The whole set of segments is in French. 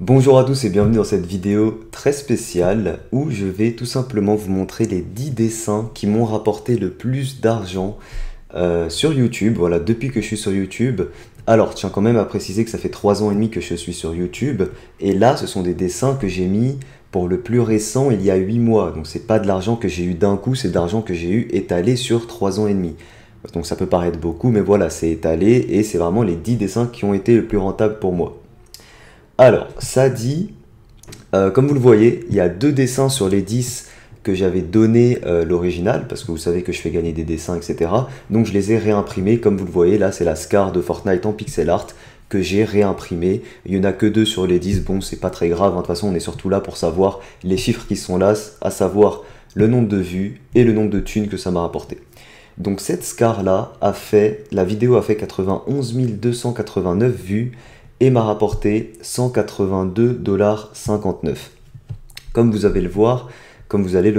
Bonjour à tous et bienvenue dans cette vidéo très spéciale où je vais tout simplement vous montrer les 10 dessins qui m'ont rapporté le plus d'argent sur YouTube, voilà, depuis que je suis sur YouTube. Alors, tiens quand même à préciser que ça fait 3 ans et demi que je suis sur YouTube, et là, ce sont des dessins que j'ai mis pour le plus récent il y a 8 mois. Donc, c'est pas de l'argent que j'ai eu d'un coup, c'est de l'argent que j'ai eu étalé sur 3 ans et demi. Donc, ça peut paraître beaucoup, mais voilà, c'est étalé, et c'est vraiment les 10 dessins qui ont été le plus rentables pour moi. Alors, ça dit, comme vous le voyez, il y a 2 dessins sur les 10 que j'avais donné l'original, parce que vous savez que je fais gagner des dessins, etc. Donc je les ai réimprimés, comme vous le voyez, là c'est la Scar de Fortnite en pixel art que j'ai réimprimé. Il n'y en a que 2 sur les 10, bon c'est pas très grave, hein. De toute façon on est surtout là pour savoir les chiffres qui sont là, à savoir le nombre de vues et le nombre de thunes que ça m'a rapporté. Donc cette Scar là la vidéo a fait 91 289 vues, et m'a rapporté 182,59 $. Comme vous allez le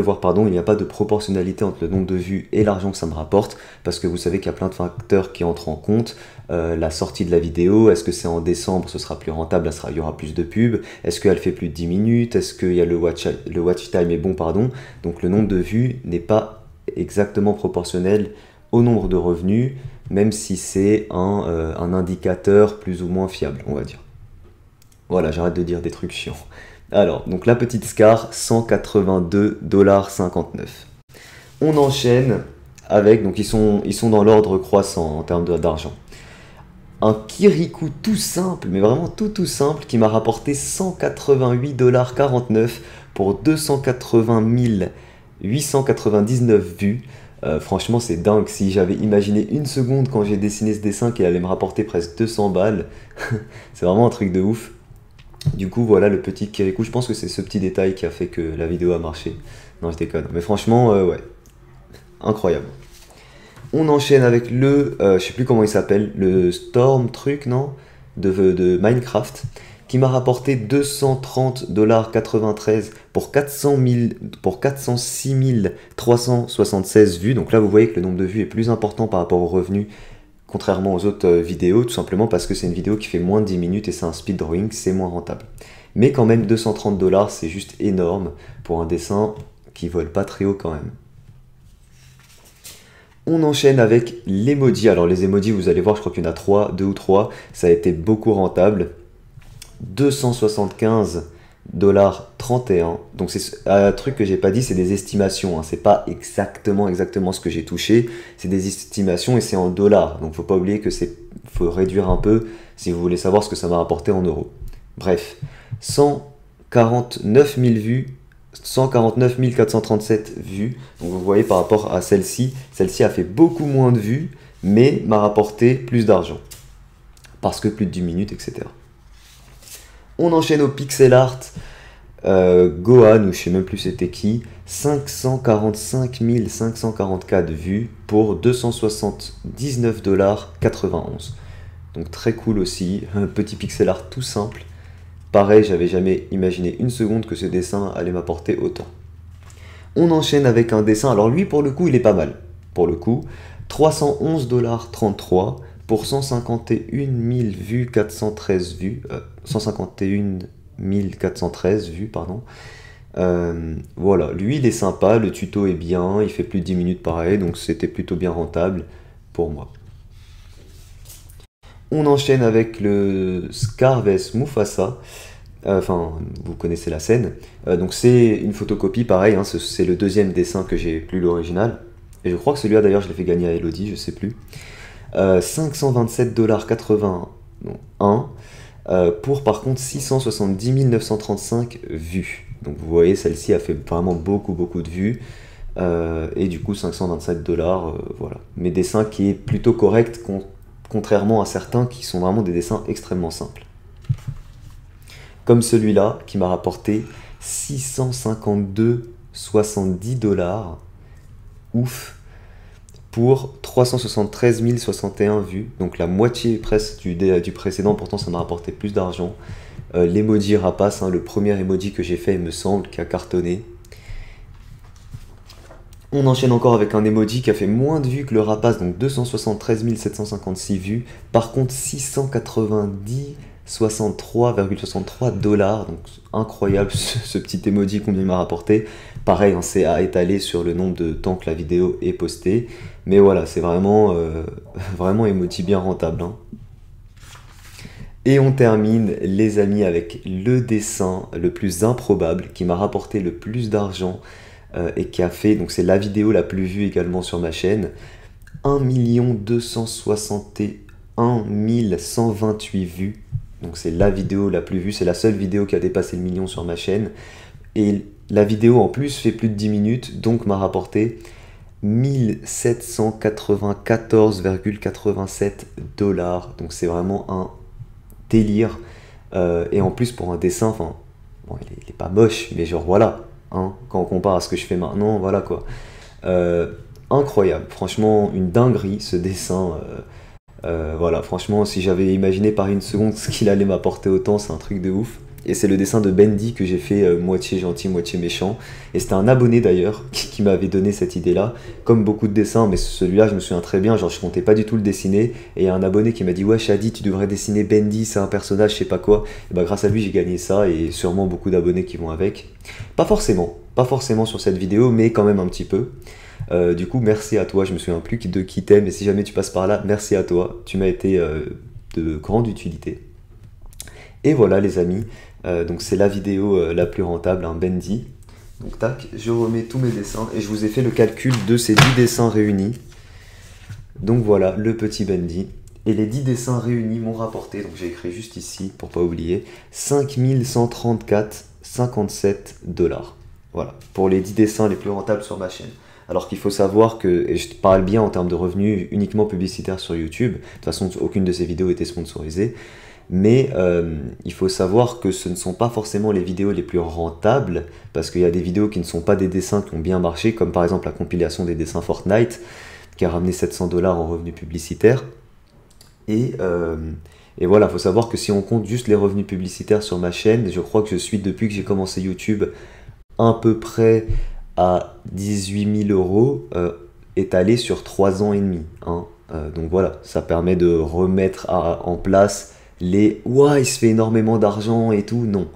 voir, pardon, il n'y a pas de proportionnalité entre le nombre de vues et l'argent que ça me rapporte, parce que vous savez qu'il y a plein de facteurs qui entrent en compte. La sortie de la vidéo, est-ce que c'est en décembre, ce sera plus rentable, il y aura plus de pubs, est-ce qu'elle fait plus de 10 minutes, est-ce que le watch time est bon, pardon. Donc le nombre de vues n'est pas exactement proportionnel au nombre de revenus, même si c'est un indicateur plus ou moins fiable, on va dire. Voilà, j'arrête de dire des trucs chiants. Alors, donc la petite Scar, 182,59 $. On enchaîne avec, donc ils sont dans l'ordre croissant en termes d'argent. Un Kirikou tout simple, mais vraiment tout simple, qui m'a rapporté 188,49 $ pour 280 899 vues. Franchement, c'est dingue. Si j'avais imaginé une seconde quand j'ai dessiné ce dessin qu'il allait me rapporter presque 200 balles, c'est vraiment un truc de ouf. Du coup, voilà le petit Kirikou. Je pense que c'est ce petit détail qui a fait que la vidéo a marché. Non, je déconne. Mais franchement, ouais, incroyable. On enchaîne avec je sais plus comment il s'appelle, le Storm truc, non, de Minecraft, qui m'a rapporté 230,93 $ pour 406 376 vues. Donc là, vous voyez que le nombre de vues est plus important par rapport aux revenus, contrairement aux autres vidéos, tout simplement parce que c'est une vidéo qui fait moins de 10 minutes et c'est un speed drawing, c'est moins rentable. Mais quand même, 230 $, c'est juste énorme pour un dessin qui vole pas très haut quand même. On enchaîne avec l'emoji. Alors les emojis, vous allez voir, je crois qu'il y en a 2 ou 3. Ça a été beaucoup rentable. 275,31 $. Donc c'est un truc que j'ai pas dit, c'est des estimations, hein. C'est pas exactement ce que j'ai touché. C'est des estimations et c'est en dollars. Donc faut pas oublier que faut réduire un peu si vous voulez savoir ce que ça m'a rapporté en euros. Bref, 149 000 vues. 149 437 vues, donc vous voyez par rapport à celle-ci a fait beaucoup moins de vues, mais m'a rapporté plus d'argent, parce que plus de 10 minutes, etc. On enchaîne au pixel art, Gohan, ou je sais même plus c'était qui, 545 544 vues pour 279,91 $. Donc très cool aussi, un petit pixel art tout simple. Pareil, j'avais jamais imaginé une seconde que ce dessin allait m'apporter autant. On enchaîne avec un dessin, alors lui pour le coup il est pas mal. Pour le coup, 311,33 $ pour 151 000 vues, 413 vues, 151 413 vues, pardon. Voilà, lui il est sympa, le tuto est bien, il fait plus de 10 minutes pareil, donc c'était plutôt bien rentable pour moi. On enchaîne avec le Scar vs Mufasa. Enfin, vous connaissez la scène. Donc c'est une photocopie, pareil, hein, c'est le deuxième dessin que j'ai plus l'original. Et je crois que celui-là d'ailleurs je l'ai fait gagner à Elodie, je sais plus. 527,81 $ pour par contre 670 935 vues. Donc vous voyez, celle-ci a fait vraiment beaucoup de vues. Et du coup 527 $, voilà. Mes dessins qui est plutôt correct, contrairement à certains qui sont vraiment des dessins extrêmement simples. Comme celui-là, qui m'a rapporté 652,70 $, ouf, pour 373 061 vues, donc la moitié presque du précédent, pourtant ça m'a rapporté plus d'argent. L'emoji rapace, hein, le premier emoji que j'ai fait, il me semble, qui a cartonné. On enchaîne encore avec un emoji qui a fait moins de vues que le rapace, donc 273 756 vues. Par contre, 690 63,63 $. Donc incroyable ce petit emoji combien il m'a rapporté. Pareil, hein, c'est à étaler sur le nombre de temps que la vidéo est postée. Mais voilà, c'est vraiment, vraiment emoji bien rentable, hein. Et on termine, les amis, avec le dessin le plus improbable, qui m'a rapporté le plus d'argent et qui a fait, donc c'est la vidéo la plus vue également sur ma chaîne, 1 261 128 vues. Donc c'est la vidéo la plus vue, c'est la seule vidéo qui a dépassé le million sur ma chaîne. Et la vidéo en plus fait plus de 10 minutes, donc m'a rapporté 1794,87 $. Donc c'est vraiment un délire. Et en plus pour un dessin, enfin, bon, il est pas moche, mais genre voilà, hein, quand on compare à ce que je fais maintenant, voilà quoi. Incroyable, franchement une dinguerie ce dessin. Voilà, franchement, si j'avais imaginé par une seconde ce qu'il allait m'apporter autant, c'est un truc de ouf. Et c'est le dessin de Bendy que j'ai fait moitié gentil, moitié méchant. Et c'était un abonné d'ailleurs qui m'avait donné cette idée-là. Comme beaucoup de dessins, mais celui-là, je me souviens très bien, genre je comptais pas du tout le dessiner. Et il y a un abonné qui m'a dit « Ouais, Shadi, tu devrais dessiner Bendy, c'est un personnage, je sais pas quoi. » Et bah grâce à lui, j'ai gagné ça et sûrement beaucoup d'abonnés qui vont avec. Pas forcément sur cette vidéo, mais quand même un petit peu. Du coup, merci à toi, je me souviens plus de qui t'aime, mais si jamais tu passes par là, merci à toi, tu m'as été de grande utilité. Et voilà les amis, donc c'est la vidéo la plus rentable, un Bendy. Donc tac, je remets tous mes dessins et je vous ai fait le calcul de ces 10 dessins réunis. Donc voilà, le petit Bendy. Et les 10 dessins réunis m'ont rapporté, donc j'ai écrit juste ici pour pas oublier, 5134,57 $. Voilà, pour les 10 dessins les plus rentables sur ma chaîne. Alors qu'il faut savoir que, et je parle bien en termes de revenus uniquement publicitaires sur YouTube, de toute façon aucune de ces vidéos était sponsorisée, mais il faut savoir que ce ne sont pas forcément les vidéos les plus rentables, parce qu'il y a des vidéos qui ne sont pas des dessins qui ont bien marché, comme par exemple la compilation des dessins Fortnite, qui a ramené 700 $ en revenus publicitaires, et voilà, il faut savoir que si on compte juste les revenus publicitaires sur ma chaîne, je crois que je suis, depuis que j'ai commencé YouTube, à peu près à 18 000 € étalé sur 3 ans et demi, hein. Donc voilà, ça permet de remettre en place les « ouah, il se fait énormément d'argent et tout », non.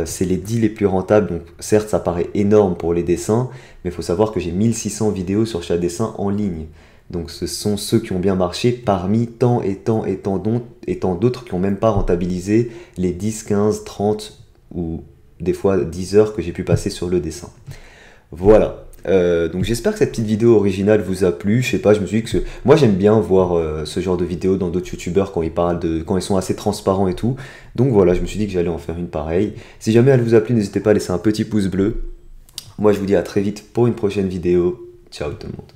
C'est les 10 les plus rentables, donc certes ça paraît énorme pour les dessins, mais il faut savoir que j'ai 1600 vidéos sur chaque dessin en ligne. Donc ce sont ceux qui ont bien marché parmi tant et tant d'autres qui n'ont même pas rentabilisé les 10, 15, 30 ou des fois 10 heures que j'ai pu passer sur le dessin. Voilà, donc j'espère que cette petite vidéo originale vous a plu. Je sais pas, je me suis dit que moi j'aime bien voir ce genre de vidéos dans d'autres youtubeurs quand ils sont assez transparents et tout. Donc voilà, je me suis dit que j'allais en faire une pareille. Si jamais elle vous a plu, n'hésitez pas à laisser un petit pouce bleu. Moi je vous dis à très vite pour une prochaine vidéo. Ciao tout le monde.